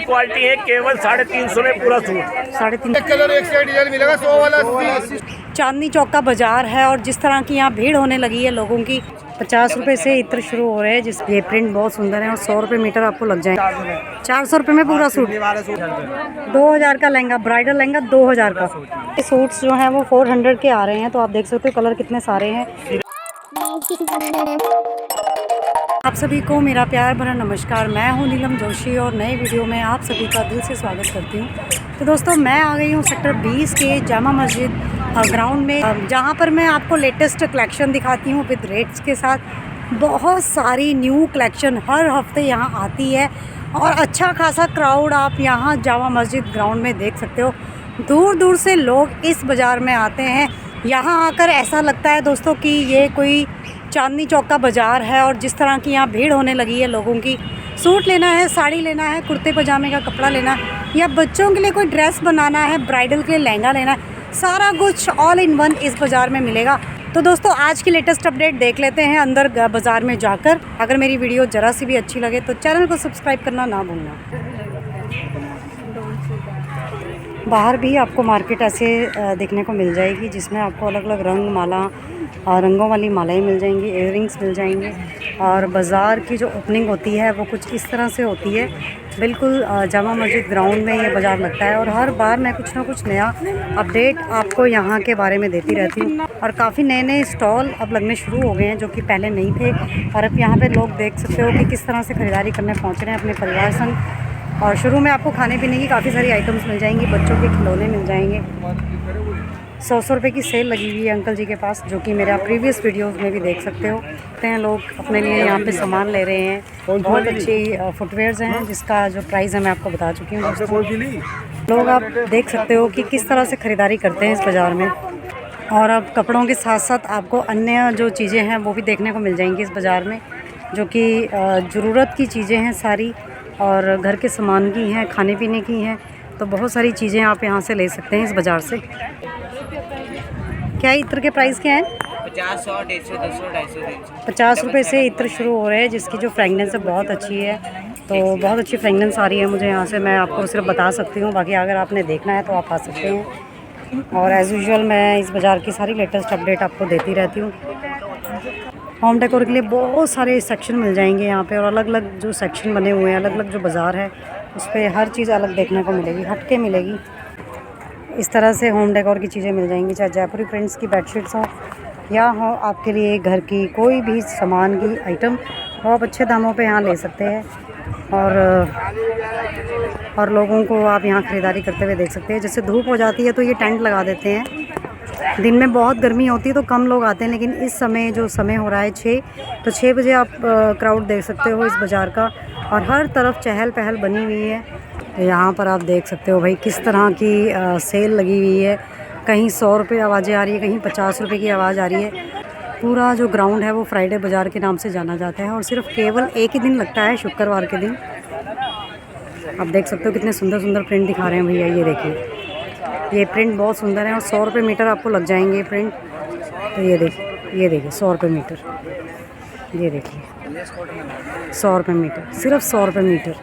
Quality है, केवल 350 में पूरा सूट। 350 कलर एक से डिजाइन मिलेगा 100 वाला। चांदनी चौक का बाजार है और जिस तरह की यहाँ भीड़ होने लगी है लोगों की, 50 रुपए से इत्र शुरू हो रहे हैं। जिस ये प्रिंट बहुत सुंदर है और 100 रुपए मीटर आपको लग जाएंगे। 400 रुपए में पूरा सूट। 2000 का लहंगा, ब्राइडल लहंगा 2000 का। ये सूट्स जो हैं वो 400 के आ रहे हैं। तो आप देख सकते हो कलर कितने सारे हैं। आप सभी को मेरा प्यार भरा नमस्कार। मैं हूं नीलम जोशी और नए वीडियो में आप सभी का दिल से स्वागत करती हूं। तो दोस्तों मैं आ गई हूं सेक्टर 20 के जामा मस्जिद ग्राउंड में, जहां पर मैं आपको लेटेस्ट कलेक्शन दिखाती हूं विद रेट्स के साथ। बहुत सारी न्यू कलेक्शन हर हफ्ते यहां आती है और अच्छा खासा क्राउड आप यहां जामा मस्जिद ग्राउंड में देख सकते हो। दूर दूर से लोग इस बाज़ार में आते हैं। यहाँ आकर ऐसा लगता है दोस्तों कि ये कोई चांदनी चौक का बाज़ार है और जिस तरह की यहाँ भीड़ होने लगी है लोगों की। सूट लेना है, साड़ी लेना है, कुर्ते पजामे का कपड़ा लेना है, या बच्चों के लिए कोई ड्रेस बनाना है, ब्राइडल के लिए लहंगा लेना है, सारा कुछ ऑल इन वन इस बाज़ार में मिलेगा। तो दोस्तों आज की लेटेस्ट अपडेट देख लेते हैं अंदर बाज़ार में जाकर। अगर मेरी वीडियो ज़रा सी भी अच्छी लगे तो चैनल को सब्सक्राइब करना ना भूलना। बाहर भी आपको मार्केट ऐसे देखने को मिल जाएगी जिसमें आपको अलग अलग रंग माला, रंगों वाली मालाएं मिल जाएंगी, इयररिंग्स मिल जाएंगे। और बाज़ार की जो ओपनिंग होती है वो कुछ इस तरह से होती है। बिल्कुल जामा मस्जिद ग्राउंड में ये बाज़ार लगता है और हर बार मैं कुछ ना कुछ नया अपडेट आपको यहाँ के बारे में देती रहती हूँ। और काफ़ी नए नए स्टॉल अब लगने शुरू हो गए हैं जो कि पहले नहीं थे। और अब यहाँ पर लोग देख सकते हो कि किस तरह से ख़रीदारी करने पहुँच रहे हैं अपने परिवार संग। और शुरू में आपको खाने पीने की काफ़ी सारी आइटम्स मिल जाएंगी, बच्चों के खिलौने मिल जाएंगे। 100 रुपये की सेल लगी हुई है अंकल जी के पास, जो कि मेरे आप प्रीवियस वीडियोस में भी देख सकते हो। हैं लोग अपने लिए यहाँ पे सामान ले रहे हैं। बहुत अच्छी फुटवेयर्स हैं जिसका जो प्राइस है मैं आपको बता चुकी हूँ। लोग आप देख सकते हो कि किस तरह से ख़रीदारी करते हैं इस बाज़ार में। और अब कपड़ों के साथ साथ आपको अन्य जो चीज़ें हैं वो भी देखने को मिल जाएंगी इस बाज़ार में, जो कि ज़रूरत की चीज़ें हैं सारी, और घर के सामान की हैं, खाने पीने की हैं। तो बहुत सारी चीज़ें आप यहाँ से ले सकते हैं इस बाज़ार से। क्या इत्र के प्राइस क्या हैं? 50, 100, 150, 200, 250, 50 रुपये से इत्र शुरू हो रहे हैं, जिसकी जो फ्रेगनेंस है बहुत अच्छी है। तो बहुत अच्छी फ्रेगनेंस आ रही है मुझे यहाँ से। मैं आपको सिर्फ बता सकती हूँ, बाकी अगर आपने देखना है तो आप आ सकते हैं। और एज़ यूजुअल मैं इस बाज़ार की सारी लेटेस्ट अपडेट आपको देती रहती हूँ। होम डेकोर के लिए बहुत सारे सेक्शन मिल जाएंगे यहाँ पे, और अलग अलग जो सेक्शन बने हुए हैं, अलग अलग जो बाज़ार है उस पर हर चीज़ अलग देखने को मिलेगी, हटके मिलेगी। इस तरह से होम डेकोर की चीज़ें मिल जाएंगी, चाहे जयपुरी प्रिंट्स की बेडशीट्स हों या हो आपके लिए घर की कोई भी सामान की आइटम, वो आप अच्छे दामों पे यहाँ ले सकते हैं। और लोगों को आप यहाँ ख़रीदारी करते हुए देख सकते हैं। जैसे धूप हो जाती है तो ये टेंट लगा देते हैं। दिन में बहुत गर्मी होती है तो कम लोग आते हैं, लेकिन इस समय जो समय हो रहा है 6, तो 6 बजे आप क्राउड देख सकते हो इस बाज़ार का। और हर तरफ चहल पहल बनी हुई है। तो यहाँ पर आप देख सकते हो भाई किस तरह की सेल लगी हुई है। कहीं 100 रुपये आवाज़ें आ रही है, कहीं 50 रुपये की आवाज़ आ रही है। पूरा जो ग्राउंड है वो फ्राइडे बाज़ार के नाम से जाना जाता है और सिर्फ केवल एक ही दिन लगता है, शुक्रवार के दिन। आप देख सकते हो कितने सुंदर सुंदर प्रिंट दिखा रहे हैं भैया, ये देखिए। ये प्रिंट बहुत सुंदर है और 100 रुपये मीटर आपको लग जाएंगे प्रिंट। तो ये देखिए 100 रुपये मीटर, ये देखिए 100 रुपये मीटर, सिर्फ 100 रुपये मीटर।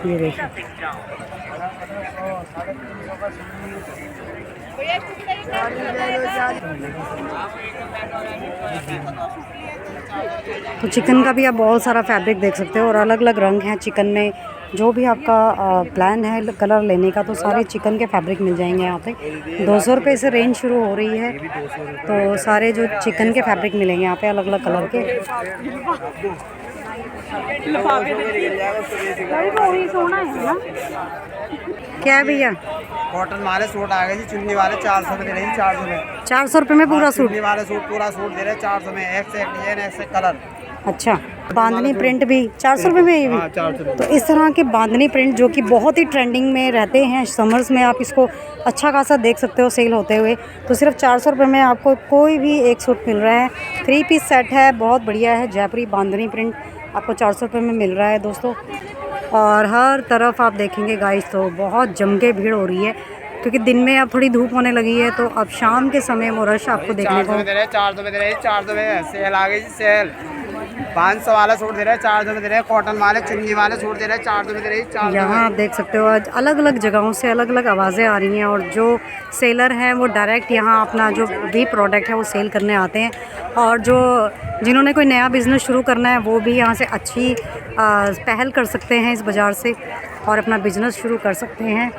ये देखिए तो चिकन का भी आप बहुत सारा फैब्रिक देख सकते हो और अलग अलग रंग हैं चिकन में। जो भी आपका प्लान है कलर लेने का, तो सारे चिकन के फैब्रिक मिल जाएंगे यहाँ पे। 200 रुपये से रेंज शुरू हो रही है, तो सारे जो चिकन के फैब्रिक मिलेंगे यहाँ पे अलग अलग कलर के। क्या है भैया? कॉटन वाले सूट आ गए जी, चुन्नी वाले 400 में दे रहे हैं। 400 में 400 रुपये में पूरा सूट? चुन्नी वाले सूट पूरा सूट दे रहे हैं 400 में, एक से एक डिजाइन, एक से कलर। अच्छा, बांधनी प्रिंट भी 400 रुपये में? ये भी 400। तो इस तरह के बांधनी प्रिंट जो कि बहुत ही ट्रेंडिंग में रहते हैं समर्स में, आप इसको अच्छा खासा देख सकते हो सेल होते हुए। तो सिर्फ 400 रुपये में आपको कोई भी एक सूट मिल रहा है। 3 पीस सेट है, बहुत बढ़िया है। जयपुरी बांधनी प्रिंट आपको 400 रुपये में मिल रहा है दोस्तों। और हर तरफ आप देखेंगे गाइस तो बहुत जम के भीड़ हो रही है, क्योंकि दिन में अब थोड़ी धूप होने लगी है। तो अब शाम के समय वो रश आपको देखने को 400 में दे रहे हैं, 400 में दे रहे हैं, 400 में सेल आ गई जी, सेल 500 वाला सूट दे रहे हैं 400 में दे रहे हैं। कॉटन वाले चुन्नी वाले सूट दे रहे हैं 400 में दे रहे हैं। 400 यहाँ आप देख सकते हो आज अलग अलग जगहों से अलग अलग आवाज़ें आ रही हैं और जो सेलर हैं वो डायरेक्ट यहाँ अपना जो भी प्रोडक्ट है वो सेल करने आते हैं, और जो जिन्होंने कोई नया बिज़नेस शुरू करना है वो भी यहाँ से अच्छी पहल कर सकते हैं इस बाज़ार से और अपना बिज़नेस शुरू कर सकते हैं।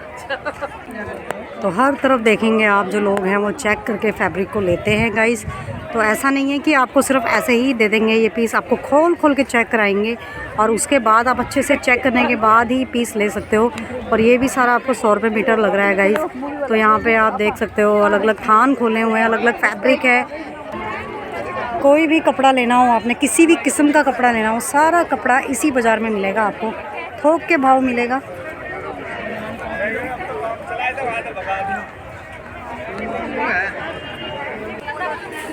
तो हर तरफ देखेंगे आप जो लोग हैं वो चेक करके फैब्रिक को लेते हैं गाइस। तो ऐसा नहीं है कि आपको सिर्फ ऐसे ही दे देंगे ये पीस, आपको खोल खोल के चेक कराएंगे और उसके बाद आप अच्छे से चेक करने के बाद ही पीस ले सकते हो। और ये भी सारा आपको 100 रुपये मीटर लग रहा है गाइस। तो यहाँ पे आप देख सकते हो अलग अलग थान खोले हुए हैं, अलग अलग फैब्रिक है। कोई भी कपड़ा लेना हो, आपने किसी भी किस्म का कपड़ा लेना हो, सारा कपड़ा इसी बाज़ार में मिलेगा आपको, थोक के भाव मिलेगा।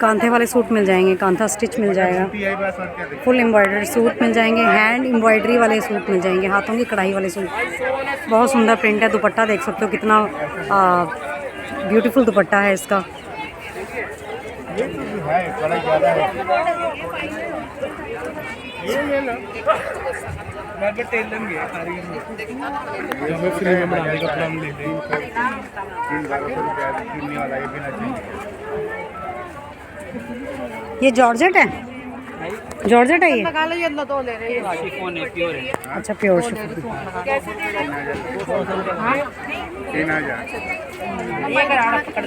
कांथे वाले सूट मिल जाएंगे, कांथा स्टिच मिल जाएगा, फुल एम्ब्रॉयडरी सूट मिल जाएंगे, हैंड एम्ब्रॉयडरी वाले सूट मिल जाएंगे, हाथों की कढ़ाई वाले सूट। बहुत सुंदर प्रिंट है, दुपट्टा देख सकते हो कितना ब्यूटीफुल दुपट्टा है इसका। ये जॉर्जेट है, जॉर्जेट है ये। शिफॉन है, प्योर है। अच्छा प्योर शिफॉन।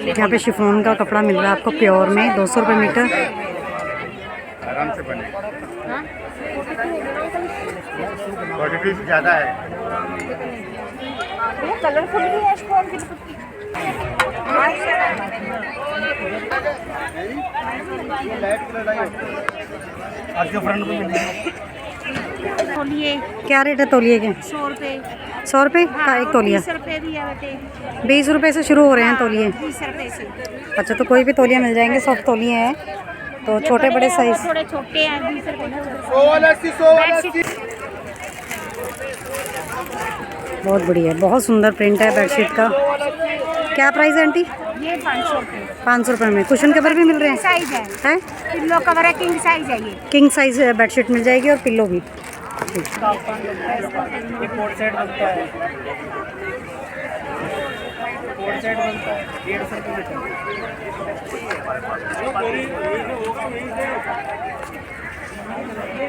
यहाँ पे शिफॉन का कपड़ा मिल रहा है आपको प्योर में 200 रुपये मीटर। आराम से बने, क्वालिटी ज़्यादा है। कलरफुल भी है शिफॉन की दुपट्टी। तौलिए क्या रेट है तौलिए के? 100 रुपये। 100 रुपये का एक तौलिया? 20 रुपये भी है बेटे। 20 रुपये से शुरू हो रहे हैं तौलिए? 20 रुपये से। अच्छा, तो कोई भी तौलिया मिल जाएंगे, सब तौलिए हैं। तो छोटे बड़े साइज, थोड़े छोटे हैं 20 रुपये। बहुत बढ़िया है, बहुत सुंदर प्रिंट है बेडशीट का। क्या प्राइस है आंटी? ये 500 रुपये। 500 रुपये में कुशन कवर भी मिल रहे हैं? साइज है, हैं? पिल्लो कवर है, किंग साइज है ये। किंग साइज बेडशीट मिल जाएगी और पिल्लो भी।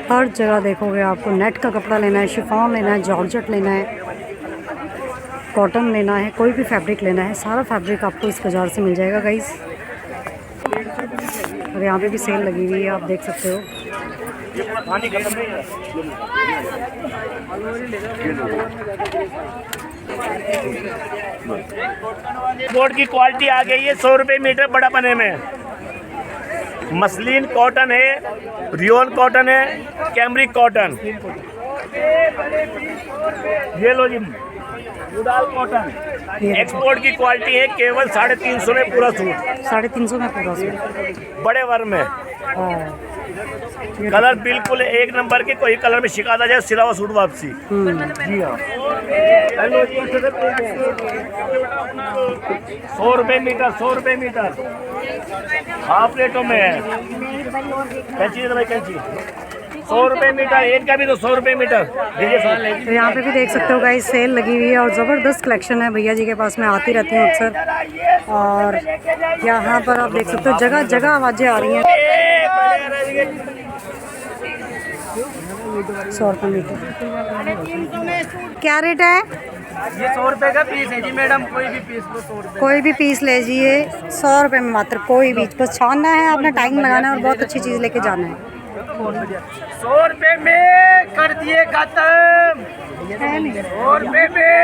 हर जगह देखोगे आपको नेट का कपड़ा लेना है, शिफॉन लेना है, जॉर्जेट लेना है, कॉटन लेना है, कोई भी फैब्रिक लेना है, सारा फैब्रिक आपको इस बाज़ार से मिल जाएगा गाइस। और यहाँ पे भी सेल लगी हुई है, आप देख सकते हो। बोर्ड की क्वालिटी आ गई है 100 रुपये मीटर बड़ा बने में। मसलिन कॉटन है, रियोन कॉटन है, कैमरिक कॉटन। ये लो जी उडाल कॉटन, एक्सपोर्ट की क्वालिटी है, केवल 350 में पूरा सूट। 350 में पूरा सूट, बड़े वर्क में। कलर बिल्कुल एक नंबर के, कोई कलर में शिकायत आ जाए सिला हुआ सूट वापसी। जी हाँ। 100 रुपये मीटर, 100 रुपये मीटर हाफ रेटों में है। कैंची है भाई, कैंची 100 रुपये मीटर, एक का भी तो 100 रुपये मीटर। तो यहाँ पे भी देख सकते हो गाइस सेल लगी हुई है और ज़बरदस्त कलेक्शन है। भैया जी के पास मैं आती रहती हूँ अक्सर, और यहाँ पर आप देख सकते हो जगह जगह आवाज़ें आ रही हैं। 100 रुपये मीटर। क्या रेट है? ये 100 रुपये का पीस है जी मैडम, कोई भी पीस लो 100 रुपये। कोई भी पीस लीजिए 100 रुपये में मात्र, कोई भी, बस छानना है, आपने टाइम लगाना है और बहुत अच्छी चीज़ लेके जाना है। 100 रुपये में कर दिए खत्म। 100 रुपये में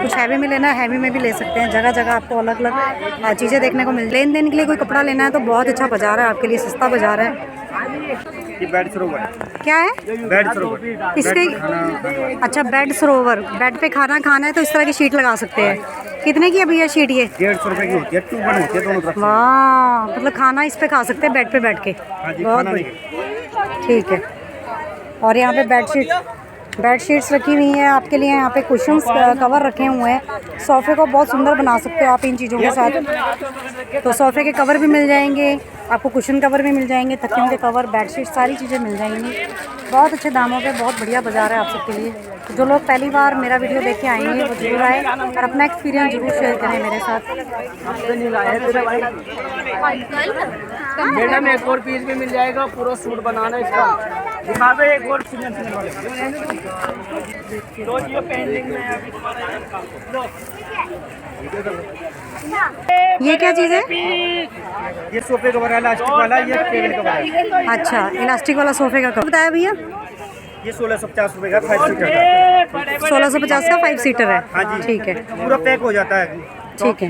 कुछ हैवी में लेना है, हैवी में भी ले सकते हैं। जगह जगह आपको अलग अलग चीज़ें देखने को मिल। लेन देन के लिए कोई कपड़ा लेना है तो बहुत अच्छा बाजार है आपके लिए, सस्ता बाजार है। ये बेड सरोवर क्या है? बेड सरोवर इसके अच्छा बेड सरोवर, बेड पे खाना खाना है तो इस तरह की शीट लगा सकते हैं। कितने की है भैया शीट ये? 150 रुपये की होती है, 2 बन होती है दोनों तरफ। वाह, मतलब खाना इस पे खा सकते हैं बेड पे बैठ के। बहुत बढ़िया, ठीक है। और यहाँ पे बेडशीट बेड शीट्स रखी हुई हैं आपके लिए। यहाँ पे कुशन्स कवर रखे हुए हैं। सोफ़े को बहुत सुंदर बना सकते हो आप इन चीज़ों के साथ। तो सोफ़े के कवर भी मिल जाएंगे आपको, कुशन कवर भी मिल जाएंगे, तकियों के कवर, बेडशीट, सारी चीज़ें मिल जाएंगी बहुत अच्छे दामों पे। बहुत बढ़िया बाज़ार है आप सबके लिए। तो जो लोग पहली बार मेरा वीडियो देख के आएंगे वो जरूर आए और अपना एक्सपीरियंस जरूर शेयर करें मेरे साथ। मैडम एक और पीस भी मिल जाएगा, पूरा सूट बनाना इसका। दिखा दो एक और तो ये पेंडिंग में है अभी। ये क्या चीज़ है? ये सोफे कवर है इलास्टिक वाला, ये टेबल कवर है। अच्छा, इलास्टिक वाला सोफ़े का कवर बताया भैया। ये 1650 रुपए का 5 सीटर का। 1650 का 5 सीटर है। हाँ जी, ठीक है, पूरा पैक हो जाता है। ठीक है,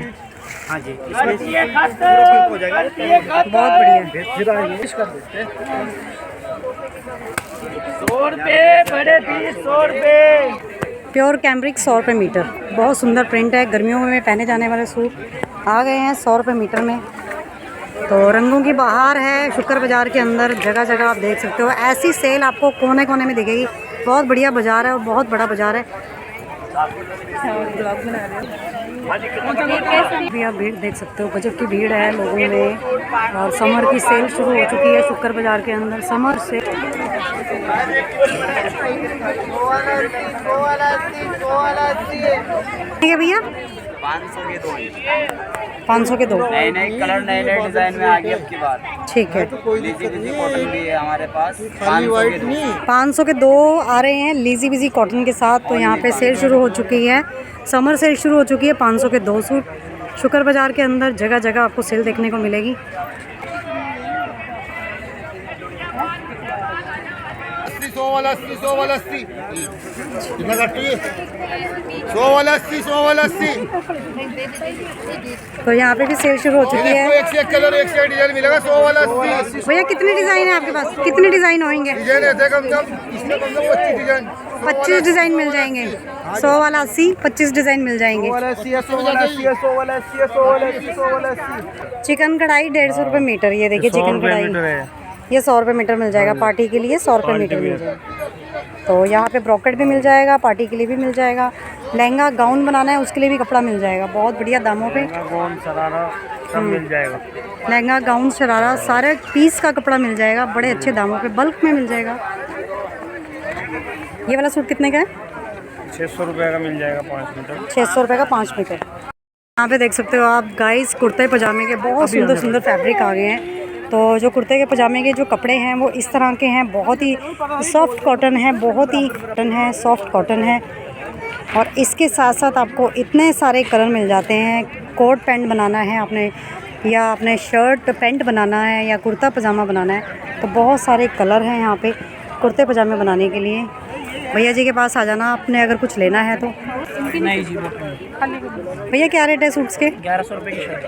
हाँ जी, इसमें पूरा पैक हो जाएगा। बहुत बढ़िया। 100 रुपये बड़े पीस, 100 रुपये। प्योर कैम्ब्रिक 100 रुपये मीटर। बहुत सुंदर प्रिंट है। गर्मियों में पहने जाने वाले सूट आ गए हैं 100 रुपये मीटर में। तो रंगों की बहार है शुक्र बाज़ार के अंदर। जगह जगह आप देख सकते हो ऐसी सेल आपको कोने कोने में दिखेगी। बहुत बढ़िया बाज़ार है और बहुत बड़ा बाज़ार है। भी आप भीड़ देख सकते हो, गजब की भीड़ है लोगों में। और समर की सेल शुरू हो चुकी है शुक्र बाज़ार के अंदर। समर सेल ठीक है भैया। 500 के 2 500 के 2 नए नए कलर, नए नए डिजाइन में आ गए अब की बार। ठीक है। लीजी बिजी कॉटन भी है हमारे पास। 500 के 2। 500 के 2 आ रहे हैं लीजी बिजी कॉटन के साथ। तो यहाँ पे सेल शुरू हो चुकी है, समर सेल शुरू हो चुकी है। 500 के 2 सूट शुक्र बाज़ार के अंदर जगह जगह आपको सेल देखने को मिलेगी। 100 वाला 80, 100 वाला 80 कितना काटती है? 100 वाला 80, 100 वाला 80। तो यहाँ पे भी सेल शुरू हो चुकी है। एक से एक कलर, एक से एक डिजाइन मिलेगा। 100 वाला 80। भैया कितने डिज़ाइन है आपके पास? कितने डिज़ाइन होंगे? डिजाइन ऐसे कम से कम, इसमें कम से कम 25 डिजाइन। 25 डिज़ाइन मिल जाएंगे। 100 वाला 80, 25 डिज़ाइन मिल जाएंगे। 100 वाला 80, 100 वाला 80, 100 वाला 80, 100 वाला 80, 100 वाला 80। चिकन कढ़ाई 150 रुपये मीटर। ये देखिए चिकन कढ़ाई ये 100 रुपये मीटर मिल जाएगा। पार्टी के लिए 100 रुपये मीटर मिल जाएगा। तो यहाँ पे ब्रॉकेट भी मिल जाएगा, पार्टी के लिए भी मिल जाएगा। लहंगा गाउन बनाना है उसके लिए भी कपड़ा मिल जाएगा बहुत बढ़िया दामों पे। गाउन शरारा सब मिल जाएगा। लहंगा गाउन शरारा सारे पीस का कपड़ा मिल जाएगा बड़े अच्छे दामों पे, बल्क में मिल जाएगा। ये वाला सूट कितने का है? 600 रुपये का मिल जाएगा 5 मीटर। 600 रुपये का 5 मीटर। यहाँ पे देख सकते हो आप गाइस कुर्ते पजामे के बहुत सुंदर सुंदर फैब्रिक आ गए हैं। तो जो कुर्ते के पजामे के जो कपड़े हैं वो इस तरह के हैं। बहुत ही सॉफ्ट कॉटन है, बहुत ही कॉटन है, सॉफ्ट कॉटन है। और इसके साथ साथ आपको इतने सारे कलर मिल जाते हैं। कोट पैंट बनाना है आपने, या अपने शर्ट पैंट बनाना है, या कुर्ता पजामा बनाना है, तो बहुत सारे कलर हैं यहाँ पे कुर्ते पजामे बनाने के लिए। भैया जी के पास आ जाना आपने अगर कुछ लेना है तो। नहीं जी, भैया क्या रेट है सूट्स के? 1100 रुपये की शर्ट।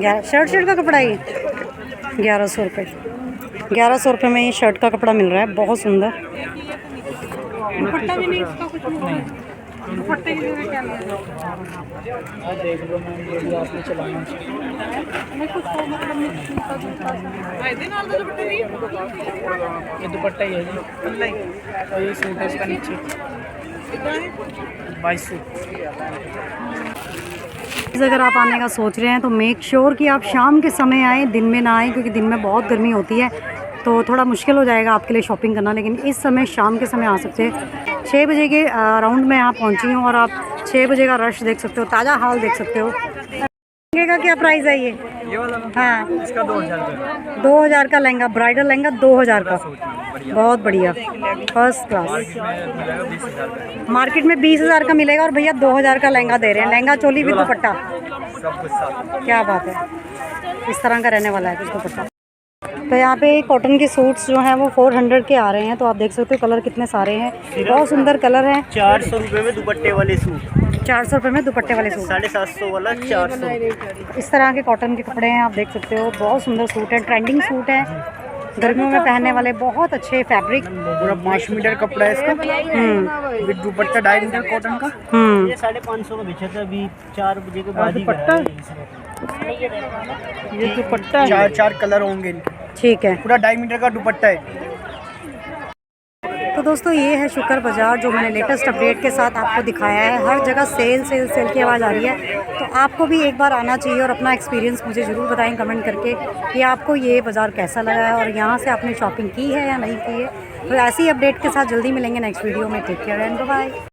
11 शर्ट का कपड़ा ही 1100 रुपये। 1100 रुपये में ये शर्ट का कपड़ा मिल रहा है, बहुत सुंदर। दुपट्टा भी नहीं इसका कुछ नहीं। दुपट्टे की जगह क्या लेना? देख लो मैम, जो भी आपने चलाना नहीं कुछ तो मतलब ये दुपट्टा ही है जी। और ये सूट है इसका नीचे 2200। अगर आप आने का सोच रहे हैं तो मेक श्योर कि आप शाम के समय आएँ, दिन में ना आएँ, क्योंकि दिन में बहुत गर्मी होती है तो थोड़ा मुश्किल हो जाएगा आपके लिए शॉपिंग करना। लेकिन इस समय शाम के समय आ सकते हैं। 6 बजे के राउंड में यहाँ पहुँची हूँ और आप 6 बजे का रश देख सकते हो, ताज़ा हाल देख सकते हो। लहंगे का क्या प्राइस है ये वाला? हाँ, इसका 2000 रुपये। 2000 का लहंगा, ब्राइडल लहंगा 2000 का। बहुत बढ़िया, फर्स्ट क्लास। मार्केट में 20,000 का मिलेगा और भैया 2000 का लहंगा दे रहे हैं। लहंगा चोली भी दुपट्टा, सब कुछ साथ। क्या बात है। इस तरह का रहने वाला है कुछ दुपट्टा। तो यहाँ पे कॉटन के सूट्स जो हैं वो 400 के आ रहे हैं। तो आप देख सकते हो कलर कितने सारे हैं, बहुत सुंदर कलर हैं। 400 रुपये में दुपट्टे वाले सूट। 400 रुपये में दुपट्टे वाले सूट। 750 वाला 400। इस तरह के कॉटन के कपड़े हैं, आप देख सकते हो। बहुत सुंदर सूट है, ट्रेंडिंग सूट है, गर्मियों में पहनने वाले बहुत अच्छे फैब्रिक। पूरा 5 मीटर कपड़ा है इसका विद दुपट्टा 2.5 मीटर कॉटन का। ये 550 का बेचा था अभी 4 बजे के बाद। दुपट्टा ये दुपट्टा 4 कलर होंगे। ठीक है। पूरा 2.5 मीटर का दुपट्टा है। तो दोस्तों ये है शुक्र बाज़ार जो मैंने लेटेस्ट अपडेट के साथ आपको दिखाया है। हर जगह सेल सेल सेल की आवाज़ आ रही है, तो आपको भी एक बार आना चाहिए और अपना एक्सपीरियंस मुझे ज़रूर बताएं कमेंट करके कि आपको ये बाज़ार कैसा लगा है और यहाँ से आपने शॉपिंग की है या नहीं की है। तो ऐसी अपडेट के साथ जल्दी मिलेंगे नेक्स्ट वीडियो में। Take care and bye.